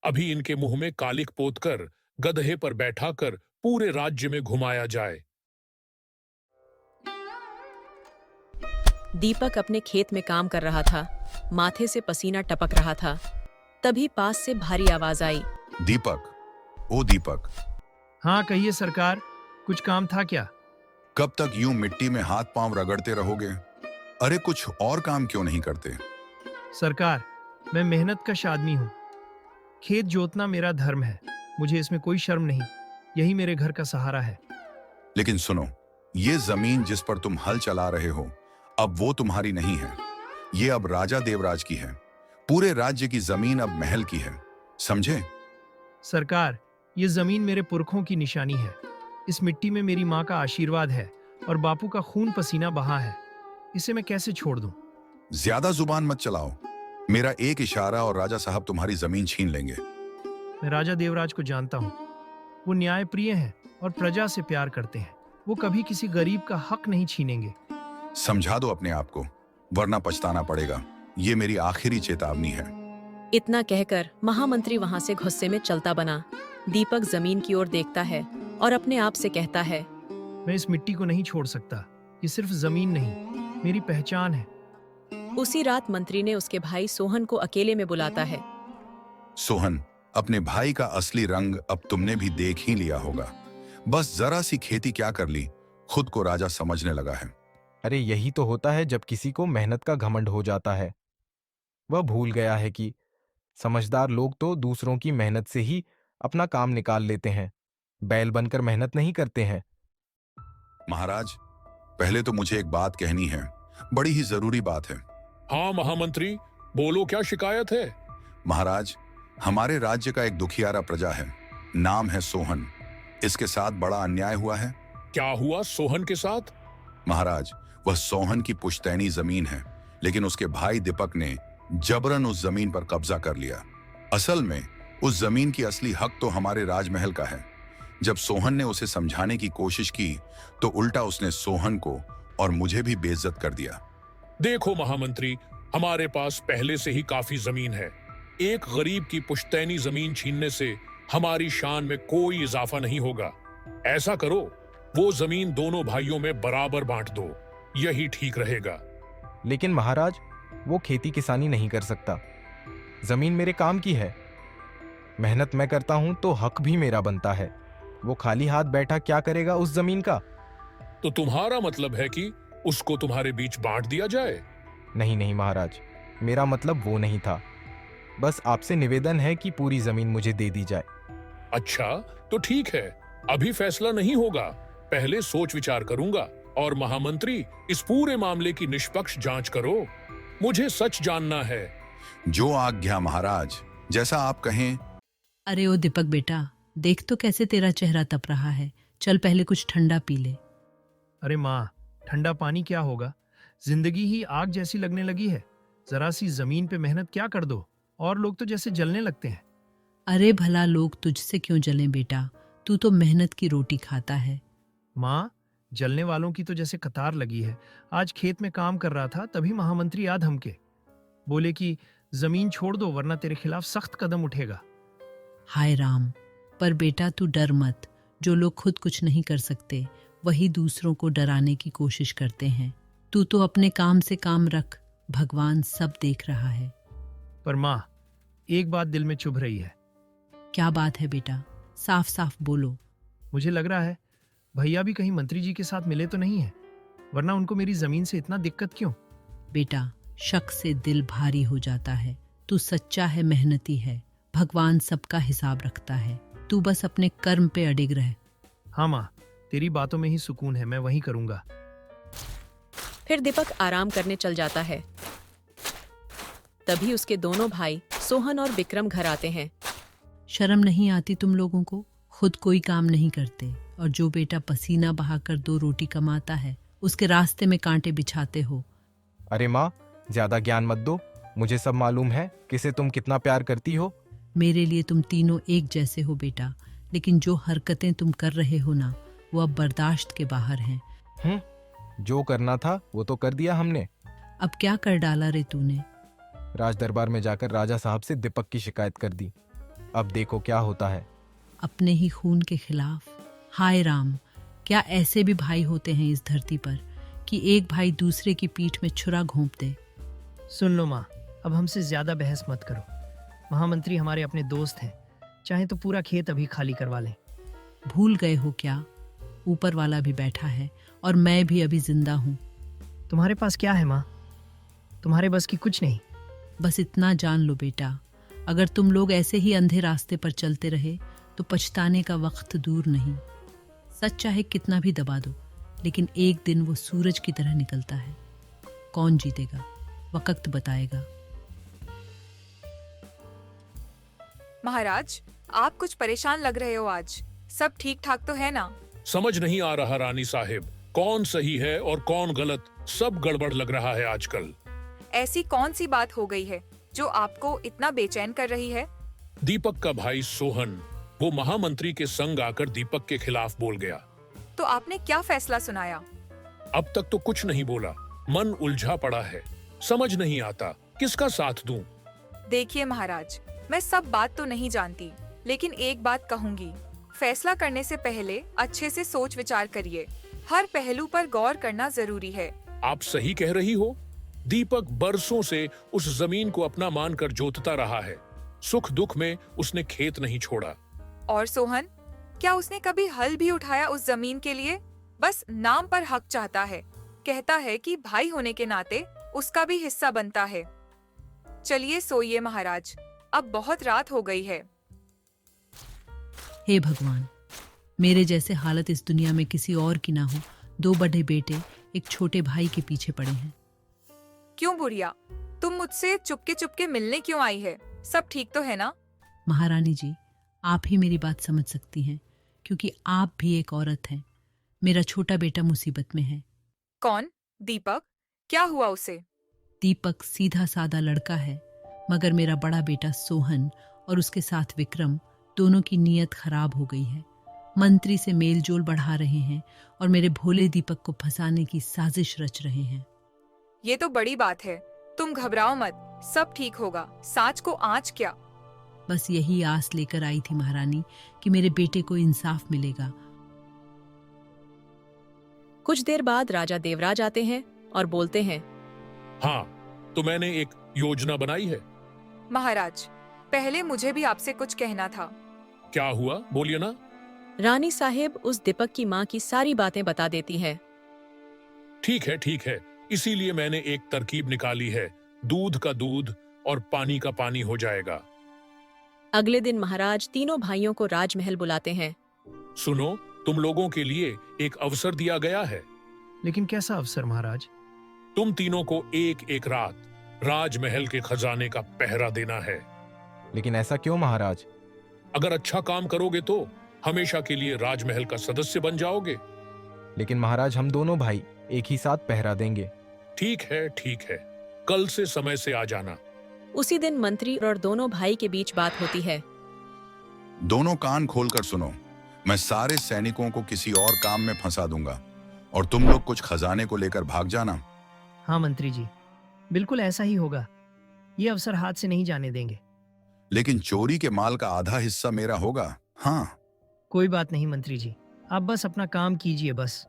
अभी इनके मुंह में कालिक पोतकर गधे पर बैठाकर पूरे राज्य में घुमाया जाए। दीपक अपने खेत में काम कर रहा था। माथे से पसीना टपक रहा था। तभी पास से भारी आवाज आई। दीपक, ओ दीपक, हाँ कहिए सरकार, कुछ काम था क्या? कब तक यूं मिट्टी में हाथ पांव रगड़ते रहोगे? अरे कुछ और काम क्यों नहीं करते? सरकार, मैं मेहनत कश आदमी हूँ। खेत जोतना मेरा धर्म है, मुझे इसमें कोई शर्म नहीं। यही मेरे घर का सहारा है। लेकिन सुनो, ये जमीन जिस पर तुम हल चला रहे हो, अब वो तुम्हारी नहीं है। ये अब राजा देवराज की है। पूरे राज्य की जमीन अब महल की है, समझे? सरकार, ये जमीन मेरे पुरखों की निशानी है। इस मिट्टी में मेरी माँ का आशीर्वाद है और बापू का खून पसीना बहा है। इसे मैं कैसे छोड़ दूं? ज्यादा जुबान मत चलाओ। मेरा एक इशारा और राजा साहब तुम्हारी जमीन छीन लेंगे। मैं राजा देवराज को जानता हूँ। वो न्यायप्रिय हैं और प्रजा से प्यार करते हैं। वो कभी किसी गरीब का हक नहीं छीनेंगे। समझा दो अपने आप को, वरना पछताना पड़ेगा। ये मेरी आखिरी चेतावनी है। इतना कहकर महामंत्री वहां से गुस्से में चलता बना। दीपक जमीन की ओर देखता है और अपने आप से कहता है, मैं इस मिट्टी को नहीं छोड़ सकता। ये सिर्फ जमीन नहीं, मेरी पहचान है। उसी रात मंत्री ने उसके भाई सोहन को अकेले में बुलाता है। सोहन, अपने भाई का असली रंग अब तुमने भी देख ही लिया होगा। बस जरा सी खेती क्या कर ली, खुद को राजा समझने लगा है। अरे यही तो होता है जब किसी को मेहनत का घमंड हो जाता है। वह भूल गया है कि समझदार लोग तो दूसरों की मेहनत से ही अपना काम निकाल लेते हैं, बैल बनकर मेहनत नहीं करते हैं। महाराज, पहले तो मुझे एक बात कहनी है, बड़ी ही जरूरी बात है। हाँ महामंत्री, बोलो क्या शिकायत है? महाराज, हमारे राज्य का एक दुखियारा प्रजा है, नाम है सोहन। इसके साथ बड़ा अन्याय हुआ है। क्या हुआ सोहन के साथ? महाराज, वह सोहन की पुश्तैनी जमीन है, लेकिन उसके भाई दीपक ने जबरन उस जमीन पर कब्जा कर लिया। असल में उस जमीन की असली हक तो हमारे राजमहल का है। जब सोहन ने उसे समझाने की कोशिश की तो उल्टा उसने सोहन को और मुझे भी बेइज्जत कर दिया। देखो महामंत्री, हमारे पास पहले से ही काफी जमीन है। एक गरीब की पुश्तैनी जमीन छीनने से हमारी शान में कोई इजाफा नहीं होगा। ऐसा करो, वो जमीन दोनों भाइयों में बराबर बांट दो, यही ठीक रहेगा। लेकिन महाराज, वो खेती किसानी नहीं कर सकता। जमीन मेरे काम की है। मेहनत मैं करता हूं तो हक भी मेरा बनता है। वो खाली हाथ बैठा क्या करेगा उस जमीन का? तो तुम्हारा मतलब है कि उसको तुम्हारे बीच बांट दिया जाए? नहीं नहीं महाराज, मेरा मतलब वो नहीं था। बस आपसे निवेदन है कि पूरी जमीन मुझे दे दी जाए। अच्छा, तो ठीक है, अभी फैसला नहीं होगा, पहले सोच विचार करूंगा। और महामंत्री, इस पूरे मामले की निष्पक्ष जांच करो, मुझे सच जानना है। जो आज्ञा महाराज, जैसा आप कहें। अरे ओ दीपक बेटा, देख तो कैसे तेरा चेहरा तप रहा है। चल पहले कुछ ठंडा पी ले। अरे माँ, ठंडा पानी क्या होगा? जिंदगी ही आग जैसी लगने लगी है। जरा सी जमीन पे मेहनत क्या कर दो और लोग तो जैसे जलने लगते हैं। अरे भला लोग तुझसे क्यों जलें बेटा, तू तो मेहनत की रोटी खाता है। माँ, जलने वालों की तो जैसे कतार लगी है। आज खेत में काम कर रहा था, तभी महामंत्री आ धमके। बोले कि जमीन छोड़ दो वरना तेरे खिलाफ सख्त कदम उठेगा। हाय राम, पर बेटा तू डर मत। जो लोग खुद कुछ नहीं कर सकते वही दूसरों को डराने की कोशिश करते हैं। तू तो अपने काम से काम रख, भगवान सब देख रहा है। पर माँ, एक बात दिल में चुभ रही है। क्या बात है बेटा, साफ साफ बोलो। मुझे लग रहा है भैया भी कहीं मंत्री जी के साथ मिले तो नहीं है, वरना उनको मेरी जमीन से इतना दिक्कत क्यों? बेटा, शक से दिल भारी हो जाता है। तू सच्चा है, मेहनती है, भगवान सबका हिसाब रखता है। तू बस अपने कर्म पे अडिग रह। हाँ माँ, तेरी बातों में ही सुकून है, मैं वही करूंगा। फिर दीपक आराम करने चल जाता है। तभी उसके दोनों भाई सोहन और विक्रम घर आते हैं। शर्म नहीं आती तुम लोगों को? खुद कोई काम नहीं करते और जो बेटा पसीना बहाकर 2 रोटी कमाता है उसके रास्ते में कांटे बिछाते हो। अरे माँ, ज्यादा ज्ञान मत दो। मुझे सब मालूम है किसे तुम कितना प्यार करती हो। मेरे लिए तुम तीनों एक जैसे हो बेटा, लेकिन जो हरकतें तुम कर रहे हो ना, वो अब बर्दाश्त के बाहर हैं। जो करना था वो तो कर दिया हमने। अब क्या कर डाला रे तूने? राज दरबार में जाकर राजा साहब से दीपक की शिकायत कर दी। अब देखो क्या होता है। अपने ही खून के खिलाफ। हाय राम, क्या ऐसे भी भाई होते हैं इस धरती पर कि एक भाई दूसरे की पीठ में छुरा घोंप दे। सुन लो माँ, अब हमसे ज्यादा बहस मत करो। महामंत्री हमारे अपने दोस्त हैं, चाहे तो पूरा खेत अभी खाली करवा लें। भूल गए हो क्या, ऊपर वाला भी बैठा है और मैं भी अभी जिंदा हूँ। तुम्हारे पास क्या है माँ? तुम्हारे बस की कुछ नहीं। बस इतना जान लो बेटा, अगर तुम लोग ऐसे ही अंधे रास्ते पर चलते रहे तो पछताने का वक्त दूर नहीं। सच चाहे कितना भी दबा दो, लेकिन एक दिन वो सूरज की तरह निकलता है। कौन जीतेगा, वक्त बताएगा। महाराज, आप कुछ परेशान लग रहे हो आज। सब ठीक ठाक तो है ना? समझ नहीं आ रहा रानी साहिब, कौन सही है और कौन गलत, सब गड़बड़ लग रहा है आजकल। ऐसी कौन सी बात हो गई है जो आपको इतना बेचैन कर रही है? दीपक का भाई सोहन, वो महामंत्री के संग आकर दीपक के खिलाफ बोल गया। तो आपने क्या फैसला सुनाया? अब तक तो कुछ नहीं बोला, मन उलझा पड़ा है, समझ नहीं आता किसका साथ दूं। देखिए महाराज, मैं सब बात तो नहीं जानती, लेकिन एक बात कहूंगी। फैसला करने से पहले अच्छे से सोच विचार करिए। हर पहलू पर गौर करना जरूरी है। आप सही कह रही हो। दीपक बरसों से उस जमीन को अपना मानकर जोतता रहा है। सुख दुख में उसने खेत नहीं छोड़ा। और सोहन, क्या उसने कभी हल भी उठाया उस जमीन के लिए? बस नाम पर हक चाहता है। कहता है कि भाई होने के नाते उसका भी हिस्सा बनता है। चलिए सोइए महाराज, अब बहुत रात हो गई है। हे भगवान, मेरे जैसे हालत इस दुनिया में किसी और की ना हो। 2 बड़े बेटे एक छोटे भाई के पीछे पड़े हैं। क्यों बुढ़िया, तुम मुझसे चुपके चुपके मिलने क्यों आई है? सब ठीक तो है ना? महारानी जी, आप ही मेरी बात समझ सकती हैं, क्योंकि आप भी एक औरत हैं। मेरा छोटा बेटा मुसीबत में है। कौन? दीपक? क्या हुआ उसे? दीपक सीधा साधा लड़का है, मगर मेरा बड़ा बेटा सोहन और उसके साथ विक्रम, दोनों की नीयत खराब हो गई है। मंत्री से मेलजोल बढ़ा रहे हैं और मेरे भोले दीपक को फंसाने की साजिश रच रहे हैं। ये तो बड़ी बात है। तुम घबराओ मत, सब ठीक होगा। साच को आँच क्या। बस यही आस लेकर आई थी महारानी कि मेरे बेटे को इंसाफ मिलेगा। कुछ देर बाद राजा देवराज आते हैं और बोलते हैं, हाँ, तो मैंने एक योजना बनाई है। महाराज, पहले मुझे भी आपसे कुछ कहना था। क्या हुआ, बोलिए ना। रानी साहिब उस दीपक की माँ की सारी बातें बता देती हैं। ठीक है, इसीलिए मैंने एक तरकीब निकाली है। दूध का दूध और पानी का पानी हो जाएगा। अगले दिन महाराज तीनों भाइयों को राजमहल बुलाते हैं। सुनो, तुम लोगों के लिए एक अवसर दिया गया है। लेकिन कैसा अवसर महाराज? तुम तीनों को एक एक रात राजमहल के खजाने का पहरा देना है। लेकिन ऐसा क्यों महाराज? अगर अच्छा काम करोगे तो हमेशा के लिए राजमहल का सदस्य बन जाओगे। लेकिन महाराज, हम दोनों भाई एक ही साथ पहरा देंगे। ठीक है, कल से समय से आ जाना। उसी दिन मंत्री और दोनों भाई के बीच बात होती है। दोनों कान खोलकर सुनो, मैं सारे सैनिकों को किसी और काम में फंसा दूंगा और तुम लोग कुछ खजाने को लेकर भाग जाना। हाँ मंत्री जी, बिल्कुल ऐसा ही होगा। ये अवसर हाथ से नहीं जाने देंगे। लेकिन चोरी के माल का आधा हिस्सा मेरा होगा। हाँ, कोई बात नहीं मंत्री जी, आप बस अपना काम कीजिए बस।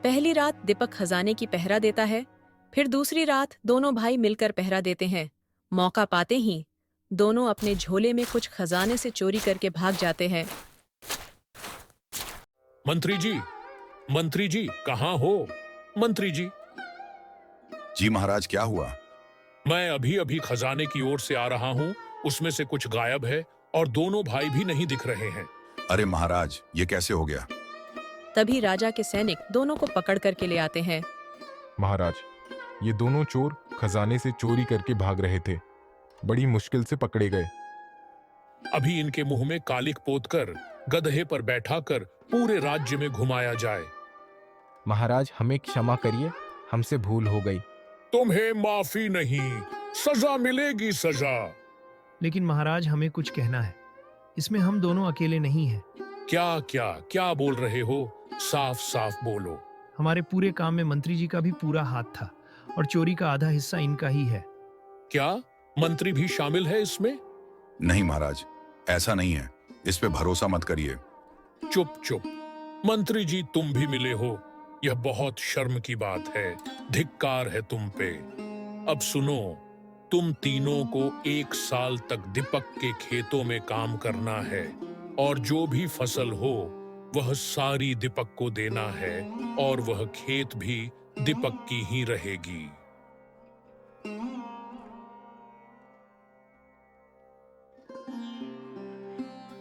पहली रात दीपक खजाने की पहरा देता है, फिर दूसरी रात दोनों भाई मिलकर पहरा देते हैं। मौका पाते ही दोनों अपने झोले में कुछ खजाने से चोरी करके भाग जाते हैं। मंत्री जी, कहाँ हो? मंत्री जी, जी महाराज, क्या हुआ? मैं अभी अभी खजाने की ओर से आ रहा हूँ, उसमें से कुछ गायब है और दोनों भाई भी नहीं दिख रहे हैं। अरे महाराज, ये कैसे हो गया? तभी राजा के सैनिक दोनों को पकड़ करके ले आते हैं। महाराज, ये दोनों चोर खजाने से चोरी करके भाग रहे थे। बड़ी मुश्किल से पकड़े गए। अभी इनके मुंह में कालिक पोतकर गधे पर बैठाकर पूरे राज्य में घुमाया जाए। महाराज, हमें क्षमा करिए, हमसे भूल हो गई। तुम्हें माफी नहीं, सजा मिलेगी, सजा। लेकिन महाराज, हमें कुछ कहना है। इसमें हम दोनों अकेले नहीं हैं। क्या बोल रहे हो? साफ साफ बोलो। हमारे पूरे काम में मंत्री जी का भी पूरा हाथ था और चोरी का आधा हिस्सा इनका ही है। क्या? मंत्री भी शामिल है इसमें? नहीं महाराज, ऐसा नहीं है। इस पे भरोसा मत करिए। चुप चुप। मंत्री जी, तुम भी मिले हो, यह बहुत शर्म की बात है। धिक्कार है तुम पे। अब सुनो, तुम तीनों को 1 साल तक दीपक के खेतों में काम करना है और जो भी फसल हो वह सारी दीपक को देना है और वह खेत भी दीपक की ही रहेगी।